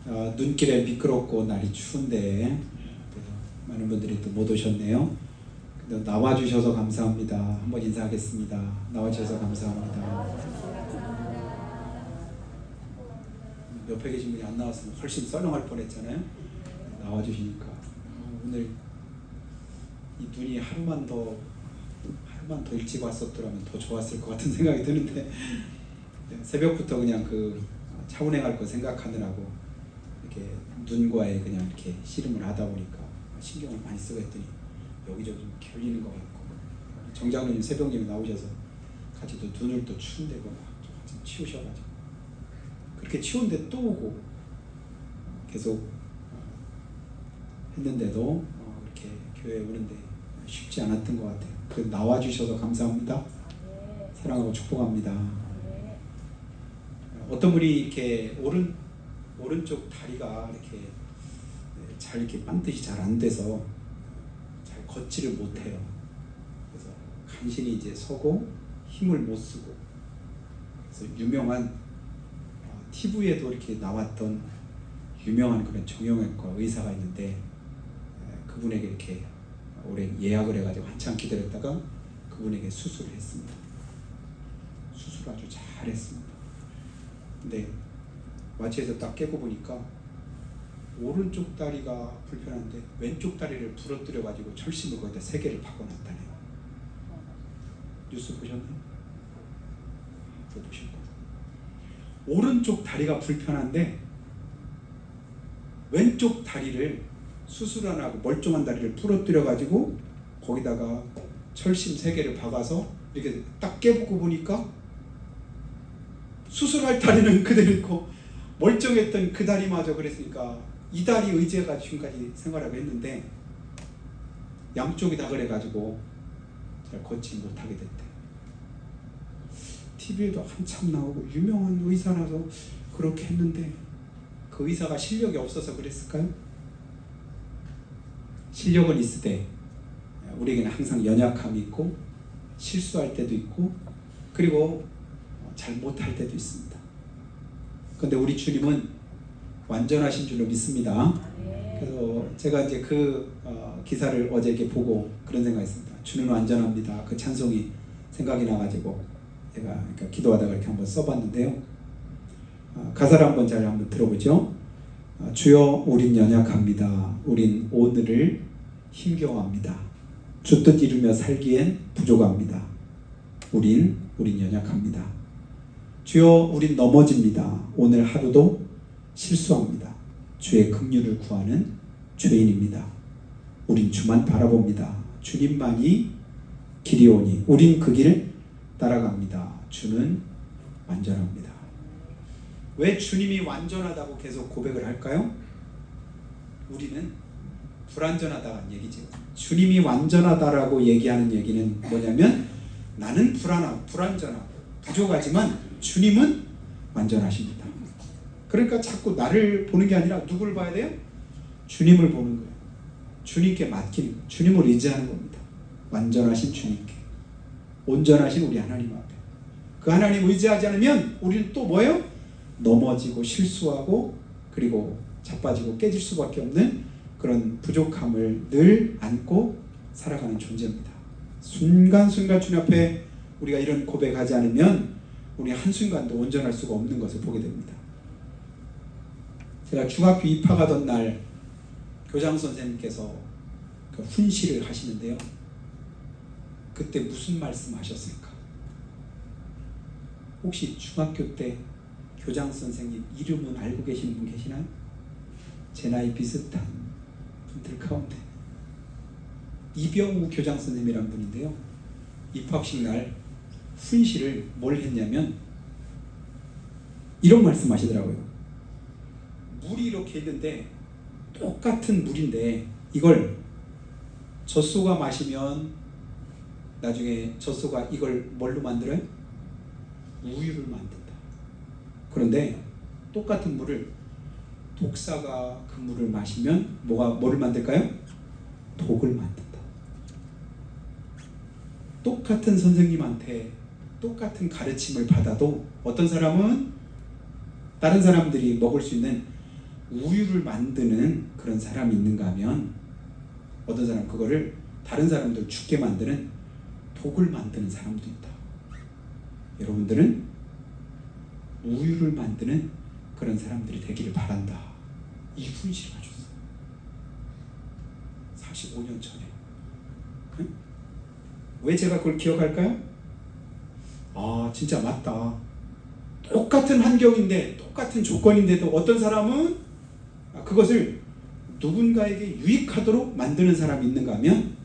눈길에 미끄럽고 날이 추운데 많은 분들이 또 못 오셨네요. 나와주셔서 감사합니다. 한번 인사하겠습니다. 나와주셔서 감사합니다. 옆에 계신 분이 안 나왔으면 훨씬 썰렁할 뻔했잖아요. 나와주시니까 오늘 이 눈이 하루만 더 일찍 왔었더라면 더 좋았을 것 같은 생각이 드는데 새벽부터 그냥 그 차 운행할 거 생각하느라고 이렇게 눈과에 그냥 이렇게 씨름을 하다 보니까 신경을 많이 쓰고 했더니 여기저기 좀 결리는 것 같고, 정장로님 새벽님이 나오셔서 같이 또 눈을 또 추운데고 좀 치우셔가지고 그렇게 치운데 또 오고 계속 했는데도 이렇게 교회에 오는데 쉽지 않았던 것 같아요. 그래도 나와주셔서 감사합니다. 사랑하고 축복합니다. 어떤 분이 이렇게 오른쪽 다리가 이렇게 잘 이렇게 반듯이 잘 안 돼서 잘 걷지를 못해요. 그래서 간신히 이제 서고 힘을 못 쓰고, 그래서 유명한 TV에도 이렇게 나왔던 유명한 그런 정형외과 의사가 있는데 그분에게 이렇게 오래 예약을 해가지고 한참 기다렸다가 그분에게 수술을 했습니다. 수술 아주 잘했습니다. 근데 마취해서 딱 깨고 보니까 오른쪽 다리가 불편한데 왼쪽 다리를 부러뜨려 가지고 철심을 거기다 3개를 박아놨다네요. 뉴스 보셨나요? 못 보셨고, 오른쪽 다리가 불편한데 왼쪽 다리를 수술 안 하고 멀쩡한 다리를 부러뜨려 가지고 거기다가 철심 3개를 박아서 이렇게 딱 깨보고 보니까 수술할 다리는 그대로 있고 멀쩡했던 그 다리마저 그랬으니까 이 다리 의지해가 지금까지 생활하고 했는데 양쪽이 다 그래가지고 잘 걷지 못하게 됐대. TV에도 한참 나오고 유명한 의사라서 그렇게 했는데 그 의사가 실력이 없어서 그랬을까요? 실력은 있으되 우리에게는 항상 연약함이 있고 실수할 때도 있고 그리고 잘 못할 때도 있습니다. 그런데 우리 주님은 완전하신 줄로 믿습니다. 그래서 제가 이제 그 기사를 어제 이렇게 보고 그런 생각했습니다. 주는 완전합니다. 그 찬송이 생각이 나가지고 제가 그러니까 기도하다가 이렇게 한번 써봤는데요. 가사를 한번 잘 들어보죠. 주여 우린 연약합니다. 우린 오늘을 힘겨워합니다. 주 뜻 이루며 살기엔 부족합니다. 우린 연약합니다. 주여 우린 넘어집니다. 오늘 하루도 실수합니다. 주의 긍휼을 구하는 죄인입니다. 우린 주만 바라봅니다. 주님만이 길이오니 우린 그 길을 따라갑니다. 주는 완전합니다. 왜 주님이 완전하다고 계속 고백을 할까요? 우리는 불완전하다는 얘기죠. 주님이 완전하다라고 얘기하는 얘기는 뭐냐면 나는 불완전하고 부족하지만 주님은 완전하십니다. 그러니까 자꾸 나를 보는 게 아니라 누구를 봐야 돼요? 주님을 보는 거예요. 주님께 맡기는 거예요. 주님을 의지하는 겁니다. 완전하신 주님께, 온전하신 우리 하나님 앞에. 그 하나님 의지하지 않으면 우리는 또 뭐예요? 넘어지고 실수하고 그리고 자빠지고 깨질 수밖에 없는 그런 부족함을 늘 안고 살아가는 존재입니다. 순간순간 주님 앞에 우리가 이런 고백하지 않으면 우리 한순간도 온전할 수가 없는 것을 보게 됩니다. 제가 중학교 입학하던 날 교장 선생님께서 그 훈시를 하시는데요. 그때 무슨 말씀 하셨을까? 혹시 중학교 때 교장 선생님 이름은 알고 계시는 분 계시나요? 제 나이 비슷한 분들 가운데 이병우 교장 선생님이란 분인데요. 입학식 날 훈시를 뭘 했냐면 이런 말씀 하시더라고요. 물이 이렇게 있는데 똑같은 물인데 이걸 젖소가 마시면 나중에 젖소가 이걸 뭘로 만들어요? 우유를 만든다. 그런데 똑같은 물을 독사가 그 물을 마시면 뭐를 만들까요? 독을 만든다. 똑같은 선생님한테 똑같은 가르침을 받아도 어떤 사람은 다른 사람들이 먹을 수 있는 우유를 만드는 그런 사람이 있는가 하면 어떤 사람 그거를 다른 사람들 죽게 만드는 독을 만드는 사람도 있다. 여러분들은 우유를 만드는 그런 사람들이 되기를 바란다. 이 훈시를 가졌어. 45년 전에. 응? 왜 제가 그걸 기억할까요? 아, 진짜 맞다. 똑같은 환경인데 똑같은 조건인데도 어떤 사람은 그것을 누군가에게 유익하도록 만드는 사람이 있는가 하면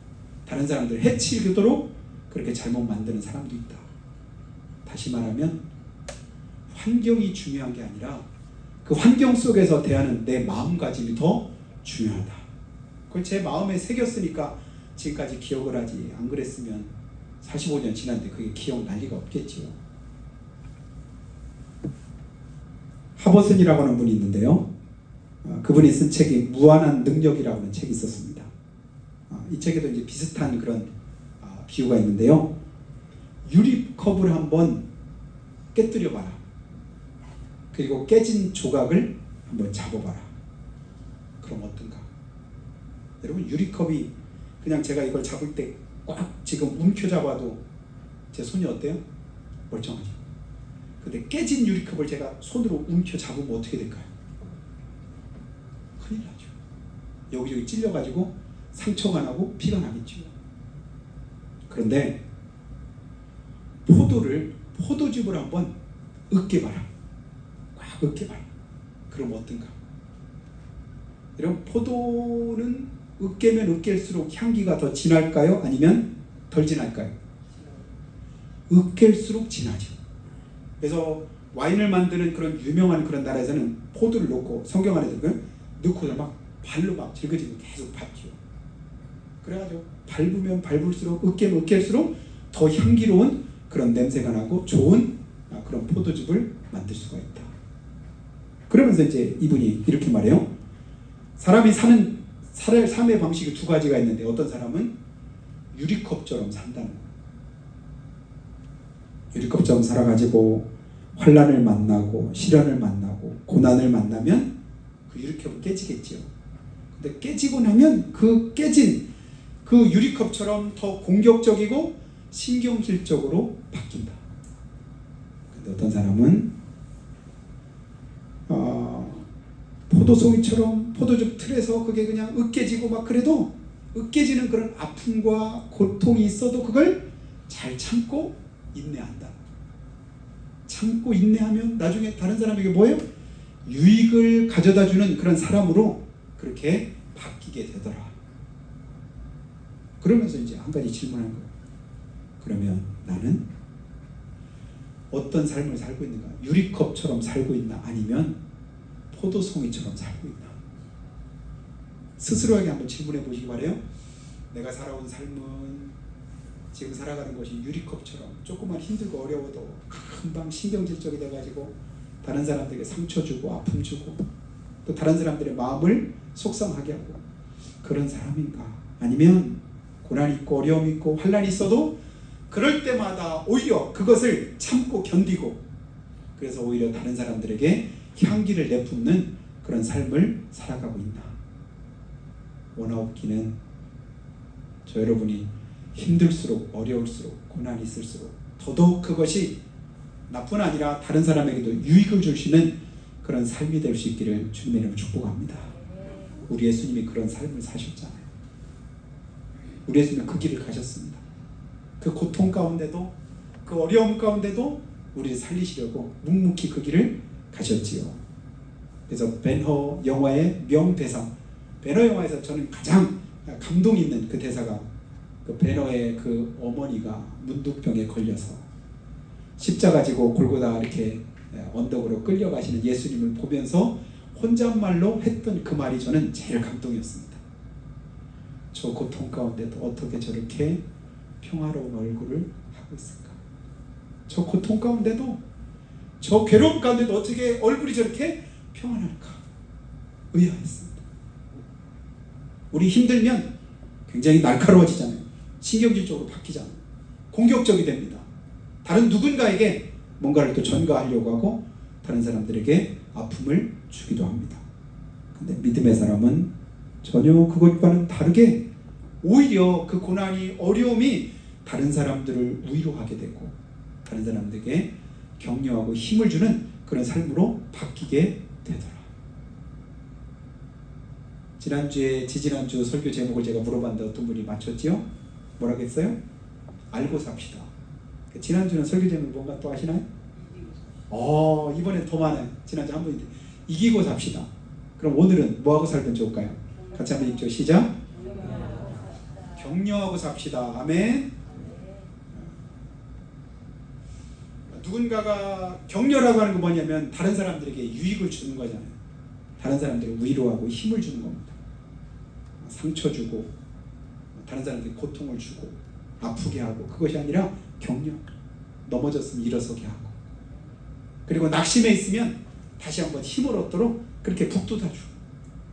다른 사람들 해치도록 그렇게 잘못 만드는 사람도 있다. 다시 말하면 환경이 중요한 게 아니라 그 환경 속에서 대하는 내 마음가짐이 더 중요하다. 그걸 제 마음에 새겼으니까 지금까지 기억을 하지, 안 그랬으면 45년 지났는데 그게 기억날 리가 없겠지요. 하버슨이라고 하는 분이 있는데요. 그분이 쓴 책이 무한한 능력이라고 하는 책이 있었습니다. 이 책에도 이제 비슷한 그런 비유가 있는데요. 유리컵을 한번 깨뜨려 봐라. 그리고 깨진 조각을 한번 잡아봐라. 그럼 어떤가? 여러분, 유리컵이 그냥 제가 이걸 잡을 때 꽉 지금 움켜잡아도 제 손이 어때요? 멀쩡하죠. 근데 깨진 유리컵을 제가 손으로 움켜잡으면 어떻게 될까요? 큰일 나죠. 여기저기 찔려가지고 상처가 나고 피가 나겠죠. 그런데 포도즙을 한번 으깨봐라. 꽉 으깨봐라. 그럼 어떤가? 여러분, 포도는 으깨면 으깰수록 향기가 더 진할까요? 아니면 덜 진할까요? 으깰수록 진하죠. 그래서 와인을 만드는 그런 유명한 그런 나라에서는 포도를 넣고 성경 안에도 넣고서 막 발로 막 질그지고 계속 밟죠. 그래가지고 밟으면 밟을수록 으깨면 으깰수록 더 향기로운 그런 냄새가 나고 좋은 그런 포도즙을 만들 수가 있다. 그러면서 이제 이분이 이렇게 말해요. 사람이 사는 삶의 방식이 두 가지가 있는데 어떤 사람은 유리컵처럼 산다는 거예요. 유리컵처럼 살아가지고 환난을 만나고 시련을 만나고 고난을 만나면 그 유리컵은 깨지겠죠. 근데 깨지고 나면 그 깨진 그 유리컵처럼 더 공격적이고 신경질적으로 바뀐다. 근데 어떤 사람은 포도송이처럼 포도즙 틀에서 그게 그냥 으깨지고 막 그래도 으깨지는 그런 아픔과 고통이 있어도 그걸 잘 참고 인내한다. 참고 인내하면 나중에 다른 사람에게 뭐예요? 유익을 가져다 주는 그런 사람으로 그렇게 바뀌게 되더라. 그러면서 이제 한 가지 질문한 거예요. 그러면 나는 어떤 삶을 살고 있는가? 유리컵처럼 살고 있나? 아니면 포도송이처럼 살고 있나? 스스로에게 한번 질문해 보시기 바래요. 내가 살아온 삶은 지금 살아가는 것이 유리컵처럼 조금만 힘들고 어려워도 금방 신경질적이 돼가지고 다른 사람들에게 상처 주고 아픔 주고 또 다른 사람들의 마음을 속상하게 하고 그런 사람인가? 아니면 고난이 있고 어려움이 있고 환난이 있어도 그럴 때마다 오히려 그것을 참고 견디고 그래서 오히려 다른 사람들에게 향기를 내뿜는 그런 삶을 살아가고 있나? 원하옵기는 저 여러분이 힘들수록 어려울수록 고난이 있을수록 더더욱 그것이 나뿐 아니라 다른 사람에게도 유익을 줄 수 있는 그런 삶이 될 수 있기를 주님의 이름으로 축복합니다. 우리 예수님이 그런 삶을 사셨잖아요. 우리 예수님은 그 길을 가셨습니다. 그 고통 가운데도 그 어려움 가운데도 우리를 살리시려고 묵묵히 그 길을 가셨지요. 그래서 벤허 영화의 명대사, 벤허 영화에서 저는 가장 감동 있는 그 대사가 그 벤허의 그 어머니가 문둥병에 걸려서 십자가 지고 골고다 이렇게 언덕으로 끌려가시는 예수님을 보면서 혼잣말로 했던 그 말이 저는 제일 감동이었습니다. 저 고통 가운데도 어떻게 저렇게 평화로운 얼굴을 하고 있을까? 저 고통 가운데도 저 괴로움 가운데도 어떻게 얼굴이 저렇게 평안할까? 의아했습니다. 우리 힘들면 굉장히 날카로워지잖아요. 신경질적으로 바뀌잖아요. 공격적이 됩니다. 다른 누군가에게 뭔가를 또 전가하려고 하고 다른 사람들에게 아픔을 주기도 합니다. 근데 믿음의 사람은 전혀 그것과는 다르게 오히려 그 고난이 어려움이 다른 사람들을 위로하게 되고 다른 사람들에게 격려하고 힘을 주는 그런 삶으로 바뀌게 되더라. 지난주에 지지난주 설교 제목을 제가 물어봤는데 어떤 분이 맞췄지요? 뭐라고 했어요? 알고 삽시다. 지난주는 설교 제목이 뭔가 또 아시나요? 이번엔 더 많아요. 지난주 한 분인데 이기고 삽시다. 그럼 오늘은 뭐하고 살면 좋을까요? 같이 한번 읽죠. 시작. 격려하고 삽시다. 아멘. 누군가가 격려라고 하는 거 뭐냐면 다른 사람들에게 유익을 주는 거잖아요. 다른 사람들을 위로하고 힘을 주는 겁니다. 상처 주고 다른 사람들에게 고통을 주고 아프게 하고 그것이 아니라 격려. 넘어졌으면 일어서게 하고 그리고 낙심해 있으면 다시 한번 힘을 얻도록 그렇게 북돋아주고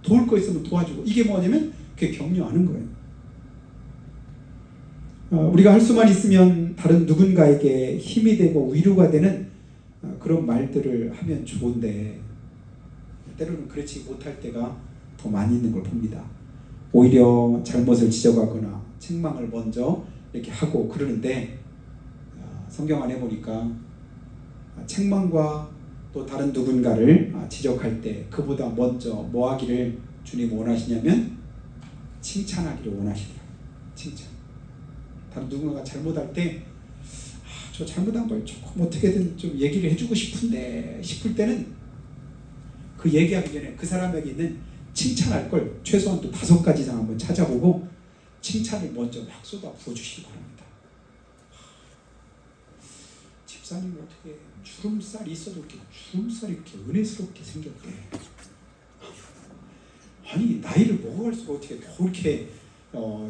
도울 거 있으면 도와주고 이게 뭐냐면 그게 격려하는 거예요. 우리가 할 수만 있으면 다른 누군가에게 힘이 되고 위로가 되는 그런 말들을 하면 좋은데 때로는 그렇지 못할 때가 더 많이 있는 걸 봅니다. 오히려 잘못을 지적하거나 책망을 먼저 이렇게 하고 그러는데 성경 안에 보니까 책망과 또 다른 누군가를 지적할 때 그보다 먼저 뭐 하기를 주님 원하시냐면 칭찬하기를 원하시더라고요. 칭찬. 다른 누군가가 잘못할 때 저 잘못한 걸 조금 어떻게든 좀 얘기를 해주고 싶은데 싶을 때는 그 얘기하기 전에 그 사람에게 있는 칭찬할 걸 최소한 또 5가지 이상 한번 찾아보고 칭찬을 먼저 막 쏟아 부어주시기 바랍니다. 집사님 어떻게 주름살이 있어도 이렇게 주름살이 이렇게 은혜스럽게 생겼대. 아니 나이를 먹어갈수록 어떻게 더 이렇게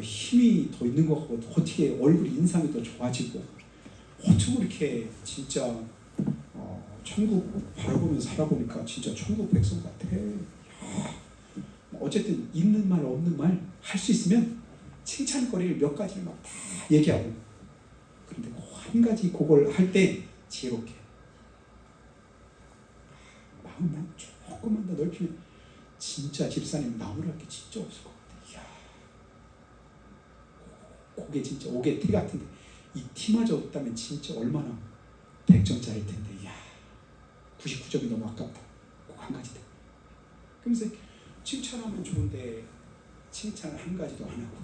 힘이 더 있는 것 같고 어떻게 얼굴 인상이 더 좋아지고 어쩜 이렇게 진짜 천국 바라보면서 살아보니까 진짜 천국 백성 같아. 어쨌든 있는 말 없는 말 할 수 있으면 칭찬거리를 몇 가지를 막 다 얘기하고 그런데 한 가지 그걸 할 때 지혜롭게 마음만 조금만 더 넓히면 진짜 집사님 나무랄 게 진짜 없을 것 같아. 이야, 그게 진짜 옥의 티 같은데 이 티마저 없다면 진짜 얼마나 100점짜리일 텐데. 이야, 99점이 너무 아깝다. 꼭 한 가지 더. 그러면서 칭찬하면 좋은데 칭찬을 한 가지도 안 하고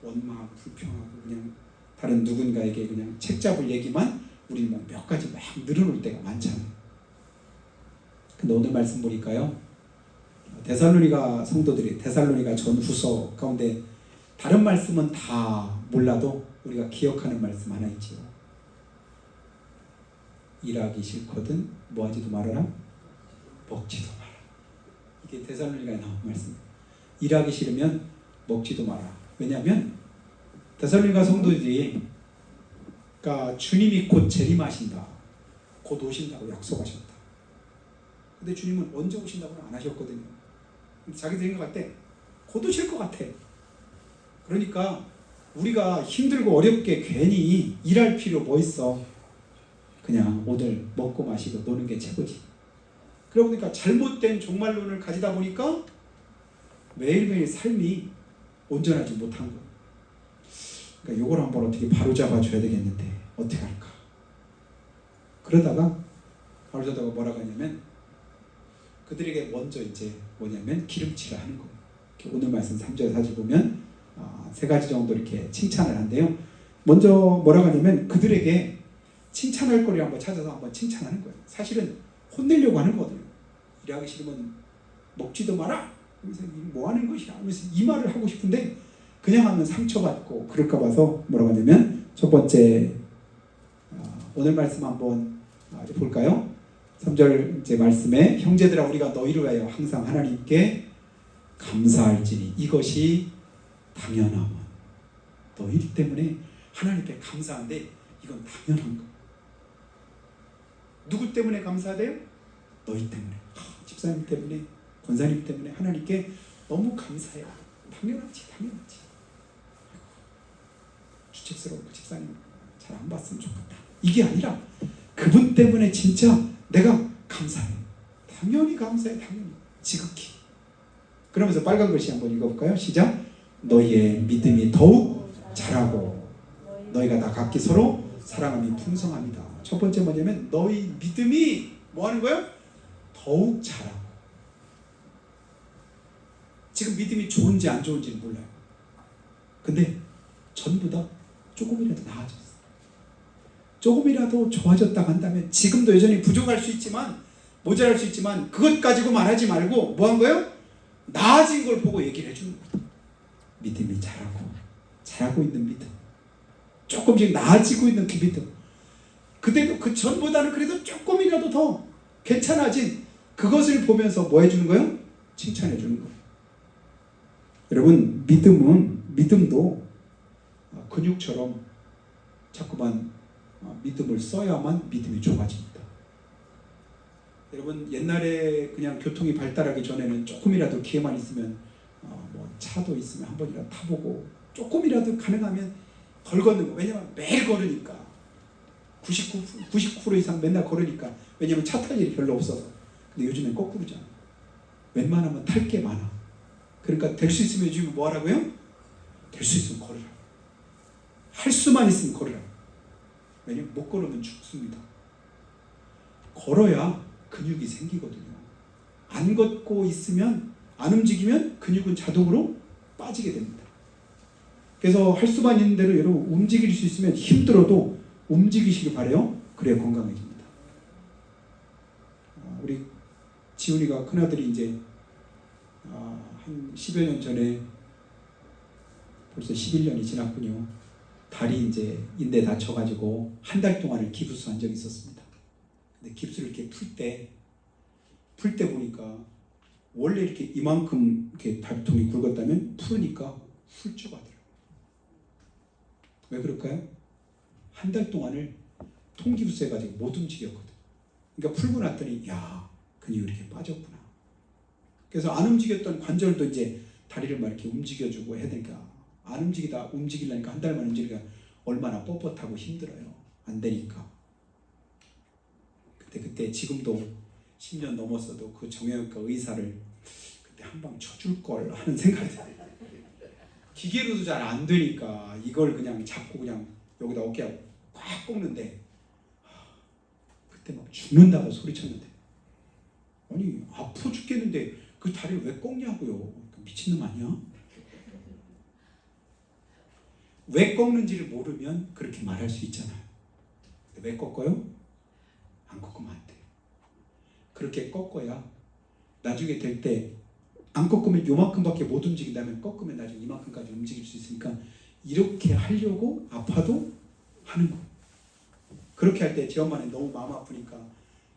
원망, 불평하고 그냥 다른 누군가에게 그냥 책 잡을 얘기만 우리는 막 몇 가지 막 늘어놓을 때가 많잖아요. 근데 오늘 말씀 보니까요, 데살로니가 성도들이 데살로니가 전후서 가운데 다른 말씀은 다 몰라도 우리가 기억하는 말씀 하나 있지요. 일하기 싫거든 뭐하지도 말아라, 먹지도 마라. 이게 데살로니가에 나온 말씀입니다. 일하기 싫으면 먹지도 마라. 왜냐하면 데살로니가 성도들이 그러니까 주님이 곧 재림하신다, 곧 오신다고 약속하셨다. 근데 주님은 언제 오신다고는 안 하셨거든요. 자기 생각할 때 곧 오실 것 같아. 그러니까 우리가 힘들고 어렵게 괜히 일할 필요 뭐 있어. 그냥 오늘 먹고 마시고 노는 게 최고지. 그러고 보니까 잘못된 종말론을 가지다 보니까 매일매일 삶이 온전하지 못한 거예요. 그러니까 이걸 한번 어떻게 바로잡아 줘야 되겠는데 어떻게 할까. 그러다가 바로잡다가 뭐라고 하냐면 그들에게 먼저 이제 뭐냐면 기름칠을 하는 거예요. 오늘 말씀 3절 4절 보면 3가지 정도 이렇게 칭찬을 한대요. 먼저 뭐라고 하냐면 그들에게 칭찬할 거리를 한번 찾아서 한번 칭찬하는 거예요. 사실은 혼내려고 하는 거거든요. 일하기 싫으면 먹지도 마라. 그래서 뭐 하는 것이야 하면서 이 말을 하고 싶은데 그냥 하면 상처받고 그럴까 봐서 뭐라고 하냐면 첫 번째 오늘 말씀 한번 볼까요? 3절 이제 말씀에 형제들아 우리가 너희를 위하여 항상 하나님께 감사할지니 이것이 당연함은 너희 때문에 하나님께 감사한데 이건 당연한 거. 누구 때문에 감사하대요? 너희 때문에. 집사님 때문에, 권사님 때문에 하나님께 너무 감사해요. 당연하지. 주책스러운 거 집사님 잘 안 봤으면 좋겠다. 이게 아니라 그분 때문에 진짜 내가 감사해. 당연히 감사해. 당연히. 지극히. 그러면서 빨간 글씨 한번 읽어볼까요? 시작. 너희의 믿음이 더욱 자라고 너희가 다 각기 서로 사랑함이 풍성합니다. 첫 번째 뭐냐면 너희 믿음이 뭐 하는 거예요? 더욱 자라고. 지금 믿음이 좋은지 안 좋은지는 몰라요. 근데 전부 다 조금이라도 나아졌어요. 조금이라도 좋아졌다고 한다면 지금도 여전히 부족할 수 있지만 모자랄 수 있지만 그것 가지고 말하지 말고 뭐 한 거예요? 나아진 걸 보고 얘기를 해주는 거예요. 믿음이 자라고 있는 믿음. 조금씩 나아지고 있는 그 믿음. 그때도 그 전보다는 그래도 조금이라도 더 괜찮아진 그것을 보면서 뭐 해주는 거예요? 칭찬해 주는 거예요. 여러분 믿음도 근육처럼 자꾸만 믿음을 써야만 믿음이 좋아집니다. 여러분 옛날에 그냥 교통이 발달하기 전에는 조금이라도 기회만 있으면 뭐 차도 있으면 한 번이라도 타보고 조금이라도 가능하면 덜 걷는 거. 왜냐면 매일 걸으니까 99% 이상 맨날 걸으니까. 왜냐면 차 탈 일이 별로 없어서. 근데 요즘엔 거꾸로잖아. 웬만하면 탈 게 많아. 그러니까 될 수 있으면 요즘 뭐 하라고요? 될 수 있으면 걸으라. 할 수만 있으면 걸으라. 왜냐면 못 걸으면 죽습니다. 걸어야 근육이 생기거든요. 안 걷고 있으면 안 움직이면 근육은 자동으로 빠지게 됩니다. 그래서 할 수만 있는 대로 여러분 움직일 수 있으면 힘들어도 움직이시길 바라요. 그래야 건강해집니다. 우리 지훈이가 큰아들이 이제 한 10여 년 전에 벌써 11년이 지났군요. 다리 이제 인대 다쳐가지고 한 달 동안을 기부스 한 적이 있었습니다. 근데 깁스를 이렇게 풀 때 보니까 원래 이렇게 이만큼 이렇게 다리통이 굵었다면 풀으니까 훌쩍 하더라고요. 왜 그럴까요? 한 달 동안을 통기부스 해가지고 못 움직였거든. 그러니까 풀고 났더니 야 근육이 이렇게 빠졌구나. 그래서 안 움직였던 관절도 이제 다리를 막 이렇게 움직여주고 해야 되니까 안 움직이려니까 한 달만 움직이니까 얼마나 뻣뻣하고 힘들어요. 안 되니까. 그때 지금도 10년 넘었어도 그 정형외과 의사를 그때 한 방 쳐줄 걸 하는 생각이 들어요. 기계로도 잘 안 되니까 이걸 그냥 잡고 그냥 여기다 어깨에 꽉 꺾는데 그때 막 죽는다고 소리쳤는데 아니 아파 죽겠는데 그 다리를 왜 꺾냐고요. 미친놈 아니야? 왜 꺾는지를 모르면 그렇게 말할 수 있잖아요. 왜 꺾어요? 안 꺾으면 안 돼요. 그렇게 꺾어야 나중에 될 때 안 꺾으면 요만큼밖에 못 움직인다면 꺾으면 나중에 이만큼까지 움직일 수 있으니까 이렇게 하려고 아파도 하는 거예요. 그렇게 할 때 제 엄마는 너무 마음 아프니까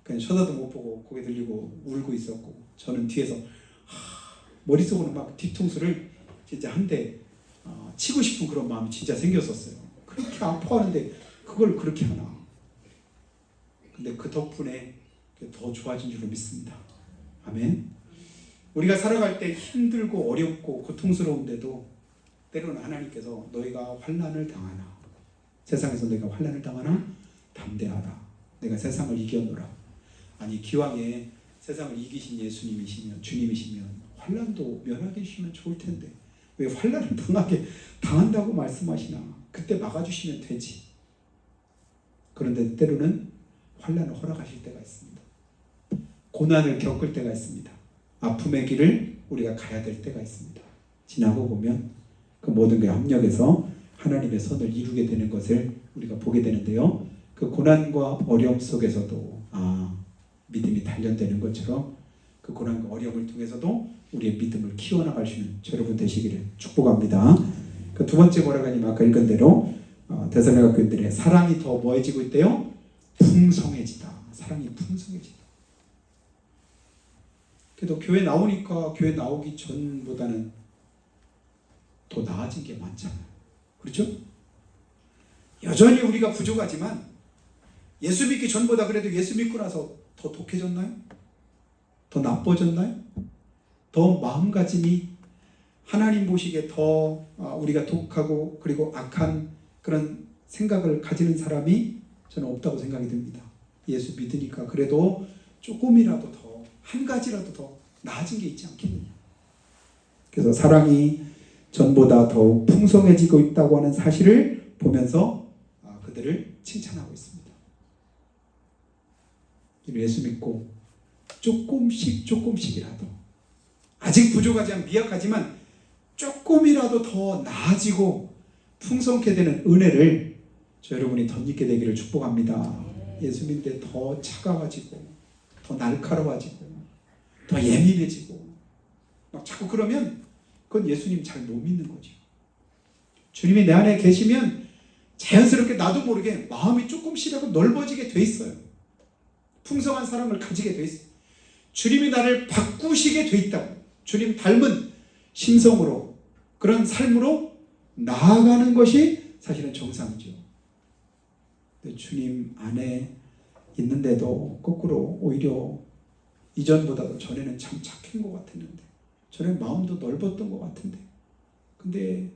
그냥 쳐다도 못 보고 고개 들리고 울고 있었고 저는 뒤에서 머릿속으로 막 뒤통수를 진짜 한 대 치고 싶은 그런 마음이 진짜 생겼었어요. 그렇게 아파하는데 그걸 그렇게 하나. 근데 그 덕분에 더 좋아진 줄로 믿습니다. 아멘. 우리가 살아갈 때 힘들고 어렵고 고통스러운데도 때로는 하나님께서 너희가 환난을 당하나 세상에서 너희가 환난을 당하나 담대하라. 내가 세상을 이겨노라. 아니 기왕에 세상을 이기신 예수님이시면 주님이시면 환난도 면하게 해주시면 좋을 텐데 왜 환난을 당한다고 말씀하시나. 그때 막아주시면 되지. 그런데 때로는 환난을 허락하실 때가 있습니다. 고난을 겪을 때가 있습니다. 아픔의 길을 우리가 가야 될 때가 있습니다. 지나고 보면 그 모든 게 합력해서 하나님의 선을 이루게 되는 것을 우리가 보게 되는데요. 그 고난과 어려움 속에서도 믿음이 단련되는 것처럼 그 고난과 어려움을 통해서도 우리의 믿음을 키워나갈 수 있는 여러분 되시기를 축복합니다. 그 두 번째 뭐라고 하냐면 아까 읽은 대로 데살로니가 교인들의 사랑이 더 뭐해지고 있대요? 풍성해지다. 사랑이 풍성해지다. 그래도 교회 나오니까 교회 나오기 전보다는 더 나아진 게 많잖아요. 그렇죠? 여전히 우리가 부족하지만 예수 믿기 전보다 그래도 예수 믿고 나서 더 독해졌나요? 더 나빠졌나요? 더 마음가짐이 하나님 보시기에 더 우리가 독하고 그리고 악한 그런 생각을 가지는 사람이 저는 없다고 생각이 듭니다. 예수 믿으니까 그래도 조금이라도 더 한 가지라도 더 나아진 게 있지 않겠느냐. 그래서 사랑이 전보다 더욱 풍성해지고 있다고 하는 사실을 보면서 그들을 칭찬하고 있습니다. 예수 믿고 조금씩이라도 아직 부족하지만 미약하지만 조금이라도 더 나아지고 풍성케 되는 은혜를 여러분이 덧입게 되기를 축복합니다. 예수 믿는데 더 차가워지고 더 날카로워지고 더 예민해지고 막 자꾸 그러면 그건 예수님 잘 못 믿는 거죠. 주님이 내 안에 계시면 자연스럽게 나도 모르게 마음이 조금씩이라도 넓어지게 돼 있어요. 풍성한 사랑을 가지게 돼 있어요. 주님이 나를 바꾸시게 돼 있다고. 주님 닮은 심성으로 그런 삶으로 나아가는 것이 사실은 정상이죠. 주님 안에 있는데도 거꾸로 오히려 이전보다도 전에는 참 착한 것 같았는데 전에는 마음도 넓었던 것 같은데 근데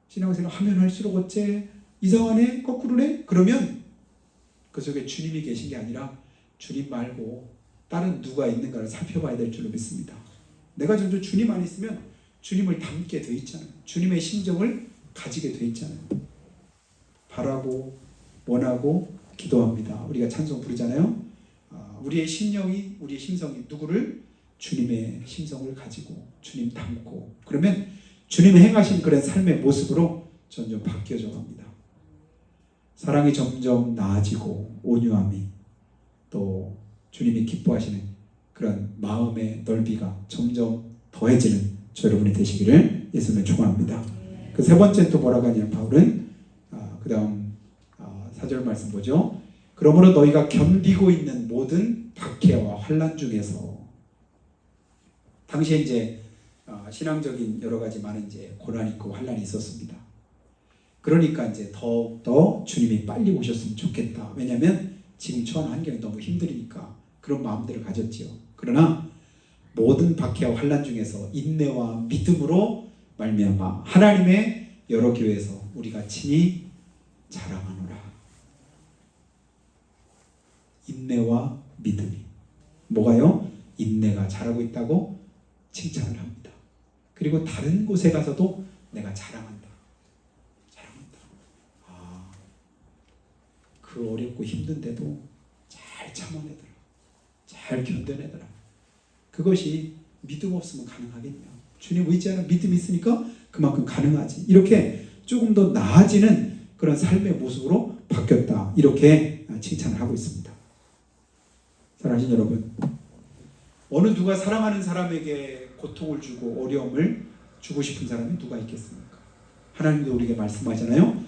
신앙생활 하면 할수록 어째 이상하네? 거꾸로네? 그러면 그 속에 주님이 계신 게 아니라 주님 말고 다른 누가 있는가를 살펴봐야 될 줄로 믿습니다. 내가 점점 주님 안에 있으면 주님을 닮게 돼 있잖아요. 주님의 심정을 가지게 돼 있잖아요. 바라고 원하고 기도합니다. 우리가 찬송 부르잖아요. 우리의 심령이 우리의 심성이 누구를? 주님의 심성을 가지고 주님 닮고 그러면 주님의 행하신 그런 삶의 모습으로 점점 바뀌어져 갑니다. 사랑이 점점 나아지고 온유함이 또 주님이 기뻐하시는 그런 마음의 넓이가 점점 더해지는 저 여러분이 되시기를 예수님을 축원합니다. 그 세 번째 또 뭐라고 하냐면 바울은 그 다음 4절 말씀 보죠. 그러므로 너희가 견디고 있는 모든 박해와 환난 중에서 당시에 이제 신앙적인 여러 가지 많은 이제 고난이 있고 환난이 있었습니다. 그러니까 이제 더욱더 주님이 빨리 오셨으면 좋겠다. 왜냐하면 지금 처한 환경이 너무 힘드니까 그런 마음들을 가졌지요. 그러나 모든 박해와 환난 중에서 인내와 믿음으로 말미암아 하나님의 여러 교회에서 우리가 친히 자랑하노라. 인내와 믿음이 뭐가요? 인내가 잘하고 있다고 칭찬을 합니다. 그리고 다른 곳에 가서도 내가 자랑한다. 그 어렵고 힘든데도 잘 참아내더라. 잘 견뎌내더라. 그것이 믿음 없으면 가능하겠냐. 주님 의지하는 믿음이 있으니까 그만큼 가능하지. 이렇게 조금 더 나아지는 그런 삶의 모습으로 바뀌었다. 이렇게 칭찬을 하고 있습니다. 사랑하신 여러분, 어느 누가 사랑하는 사람에게 고통을 주고 어려움을 주고 싶은 사람이 누가 있겠습니까? 하나님도 우리에게 말씀하잖아요.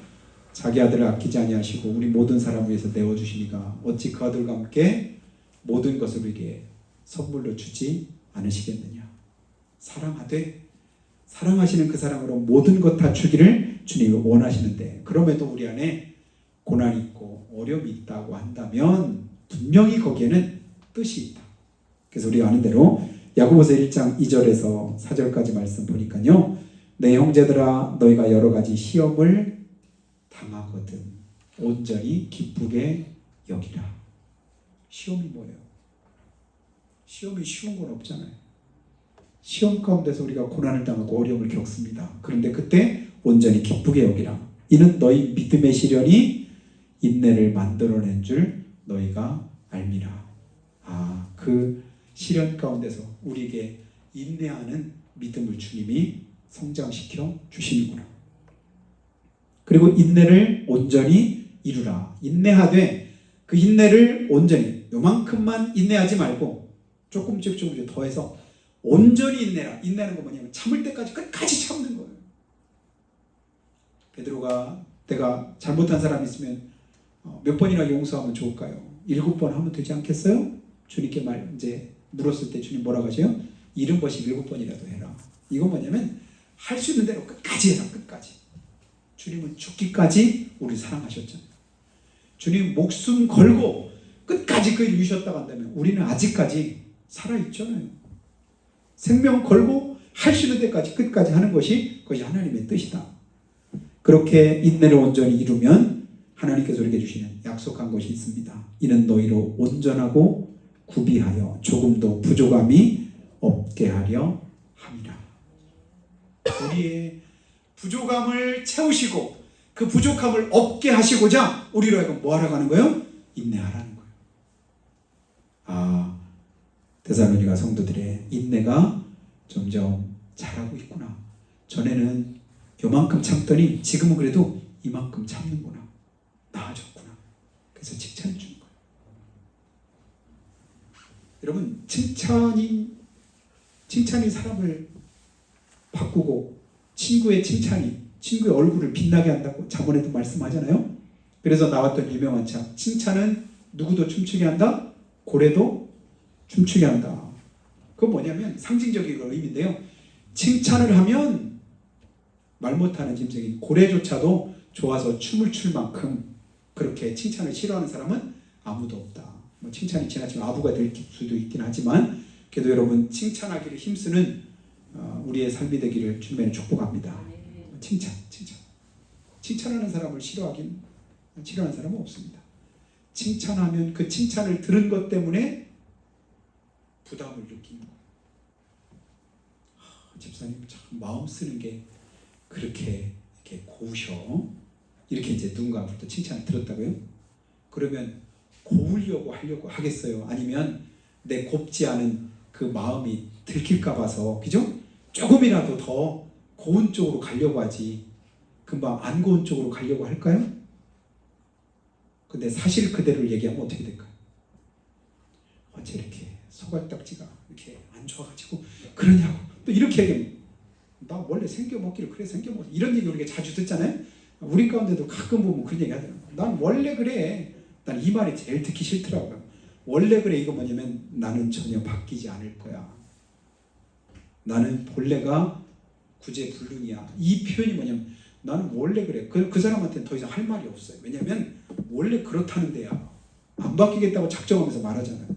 자기 아들을 아끼지 아니하시고 우리 모든 사람을 위해서 내어주시니까 어찌 그 아들과 함께 모든 것을 우리에게 선물로 주지 않으시겠느냐. 사랑하되 사랑하시는 그 사랑으로 모든 것 다 주기를 주님이 원하시는데 그럼에도 우리 안에 고난이 있고 어려움이 있다고 한다면 분명히 거기에는 뜻이 있다. 그래서 우리가 아는 대로 야고보서 1장 2절에서 4절까지 말씀 보니까요. 내 형제들아 너희가 여러 가지 시험을 당하거든 온전히 기쁘게 여기라. 시험이 뭐예요? 시험이 쉬운 건 없잖아요. 시험 가운데서 우리가 고난을 당하고 어려움을 겪습니다. 그런데 그때 온전히 기쁘게 여기라. 이는 너희 믿음의 시련이 인내를 만들어낸 줄 너희가 알미라. 그 시련 가운데서 우리에게 인내하는 믿음을 주님이 성장시켜 주시는구나. 그리고 인내를 온전히 이루라. 인내하되 그 인내를 온전히 요만큼만 인내하지 말고 조금씩 더해서 온전히 인내라. 인내하는 건 뭐냐면 참을 때까지 끝까지 참는 거예요. 베드로가 내가 잘못한 사람이 있으면 몇 번이나 용서하면 좋을까요? 7번 하면 되지 않겠어요? 주님께 이제 물었을 때 주님 뭐라고 하세요? 70번씩 7번이라도 해라. 이건 뭐냐면 할 수 있는 대로 끝까지 해라. 끝까지. 주님은 죽기까지 우리 사랑하셨잖아요. 주님 목숨 걸고 끝까지 그 일 이루셨다고 한다면 우리는 아직까지 살아있잖아요. 생명 걸고 할 수 있는 데까지 끝까지 하는 것이 그것이 하나님의 뜻이다. 그렇게 인내를 온전히 이루면 하나님께서 우리에게 주시는 약속한 것이 있습니다. 이는 너희로 온전하고 구비하여 조금도 부족함이 없게 하려 함이라. 우리의 부족함을 채우시고 그 부족함을 없게 하시고자 우리로 하여금 뭐 하러 가는 거예요? 인내하라는 거예요. 아, 데살로니가 성도들의 인내가 점점 잘하고 있구나. 전에는 요만큼 참더니 지금은 그래도 이만큼 참는구나. 나아졌구나. 그래서 칭찬해 주는 거예요. 여러분, 칭찬이 사람을 바꾸고 친구의 칭찬이 친구의 얼굴을 빛나게 한다고 자본에도 말씀하잖아요. 그래서 나왔던 유명한 참, 칭찬은 누구도 춤추게 한다, 고래도 춤추게 한다. 그건 뭐냐면 상징적인 의미인데요. 칭찬을 하면 말 못하는 짐승인 고래조차도 좋아서 춤을 출 만큼 그렇게 칭찬을 싫어하는 사람은 아무도 없다. 뭐 칭찬이 지나치면 아부가 될 수도 있긴 하지만 그래도 여러분 칭찬하기를 힘쓰는 우리의 삶이 되기를 주님의 축복합니다. 칭찬하는 사람을 싫어하는 사람은 없습니다. 칭찬하면 그 칭찬을 들은 것 때문에 부담을 느끼는 거예요. 집사님 참 마음 쓰는 게 그렇게 이렇게 고우셔. 이렇게 이제 누군가부터 칭찬을 들었다고요? 그러면 고우려고 하려고 하겠어요? 아니면 내 곱지 않은 그 마음이 들킬까 봐서, 그죠? 조금이라도 더 고운 쪽으로 가려고 하지 금방 안 고운 쪽으로 가려고 할까요? 근데 사실 그대로를 얘기하면 어떻게 될까요? 어째 이렇게 소갈딱지가 이렇게 안 좋아가지고 그러냐고 또 이렇게 얘기하면 나 원래 생겨먹기를 그래 생겨먹기 이런 얘기 우리가 자주 듣잖아요. 우리 가운데도 가끔 보면 그런 얘기 하더라고요. 난 원래 그래. 난 이 말이 제일 듣기 싫더라고요. 원래 그래 이거 뭐냐면 나는 전혀 바뀌지 않을 거야. 나는 본래가 구제불능이야. 이 표현이 뭐냐면 나는 원래 그래. 그 사람한테는 더 이상 할 말이 없어요. 왜냐하면 원래 그렇다는 데야. 안 바뀌겠다고 작정하면서 말하잖아요.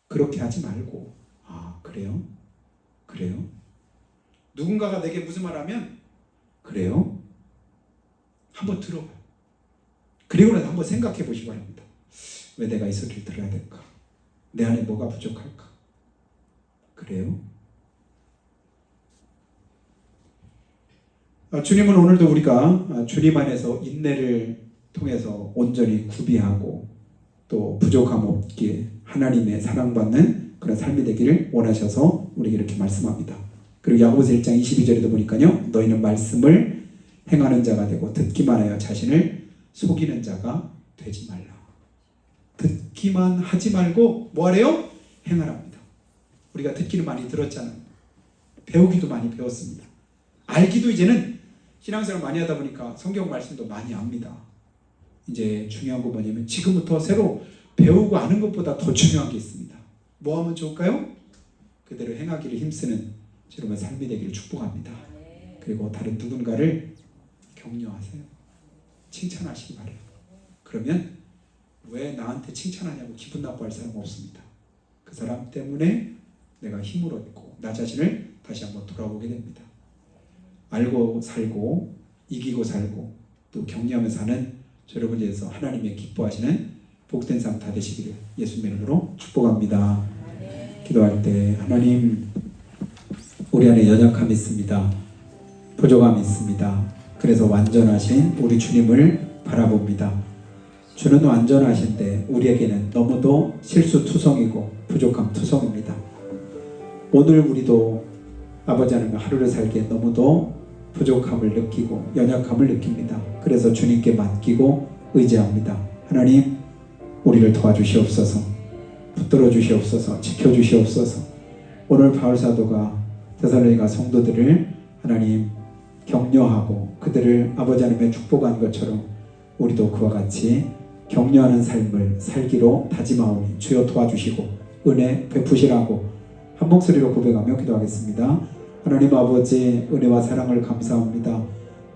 그렇게 하지 말고 아 그래요? 그래요? 누군가가 내게 무슨 말하면 그래요? 한번 들어봐요. 그리고 나서 한번 생각해 보시기 바랍니다. 왜 내가 이 소리를 들어야 될까? 내 안에 뭐가 부족할까? 그래요? 주님은 오늘도 우리가 주님 안에서 인내를 통해서 온전히 구비하고 또 부족함 없게 하나님의 사랑받는 그런 삶이 되기를 원하셔서 우리에게 이렇게 말씀합니다. 그리고 야고보서 1장 22절에도 보니까요. 너희는 말씀을 행하는 자가 되고 듣기만 하여 자신을 속이는 자가 되지 말라. 듣기만 하지 말고 뭐 하래요? 행하랍니다. 우리가 듣기를 많이 들었잖아요. 배우기도 많이 배웠습니다. 알기도 이제는 신앙생활 많이 하다 보니까 성경 말씀도 많이 압니다. 이제 중요한 거 뭐냐면 지금부터 새로 배우고 아는 것보다 더 중요한 게 있습니다. 뭐 하면 좋을까요? 그대로 행하기를 힘쓰는 여러분의 삶이 되기를 축복합니다. 그리고 다른 누군가를 격려하세요. 칭찬하시기 바래요. 그러면 왜 나한테 칭찬하냐고 기분 나빠할 사람 없습니다. 그 사람 때문에 내가 힘을 얻고 나 자신을 다시 한번 돌아보게 됩니다. 알고 살고 이기고 살고 또 격려하며 사는 여러분에 대해서 하나님의 기뻐하시는 복된 삶 다 되시기를 예수님의 이름으로 축복합니다. 기도할 때 하나님 우리 안에 연약함이 있습니다. 부족함이 있습니다. 그래서 완전하신 우리 주님을 바라봅니다. 주는 완전하신데 우리에게는 너무도 실수투성이고 부족함투성입니다. 오늘 우리도 아버지 하나님 하루를 살기에 너무도 부족함을 느끼고 연약함을 느낍니다. 그래서 주님께 맡기고 의지합니다. 하나님 우리를 도와주시옵소서. 붙들어 주시옵소서. 지켜주시옵소서. 오늘 바울사도가 데살로니가 성도들을 하나님 격려하고 그들을 아버지 하나님의 축복한 것처럼 우리도 그와 같이 격려하는 삶을 살기로 다짐하오니 주여 도와주시고 은혜 베푸시라고 한 목소리로 고백하며 기도하겠습니다. 하나님 아버지 은혜와 사랑을 감사합니다.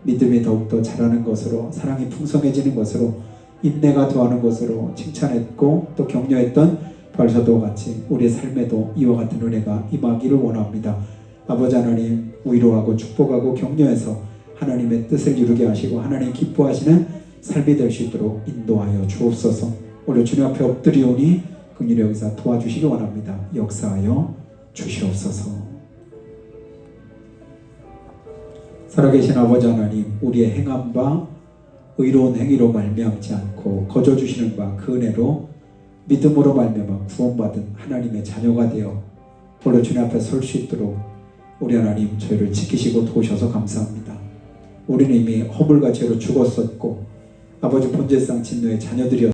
믿음이 더욱더 자라는 것으로 사랑이 풍성해지는 것으로 인내가 더하는 것으로 칭찬했고 또 격려했던 바울사도와 같이 우리의 삶에도 이와 같은 은혜가 임하기를 원합니다. 아버지 하나님 위로하고 축복하고 격려해서 하나님의 뜻을 이루게 하시고 하나님 기뻐하시는 삶이 될 수 있도록 인도하여 주옵소서. 오늘 주님 앞에 엎드리오니 긍휼히 여기서 도와주시기 원합니다. 역사하여 주시옵소서. 살아계신 아버지 하나님, 우리의 행한 바 의로운 행위로 말미암지 않고 거저 주시는 바 그 은혜로 믿음으로 말미암아 구원받은 하나님의 자녀가 되어 홀로 주님 앞에 설 수 있도록 우리 하나님 저희를 지키시고 도우셔서 감사합니다. 우리는 이미 허물과 죄로 죽었었고 아버지 본질상 진노의 자녀들이었습니다.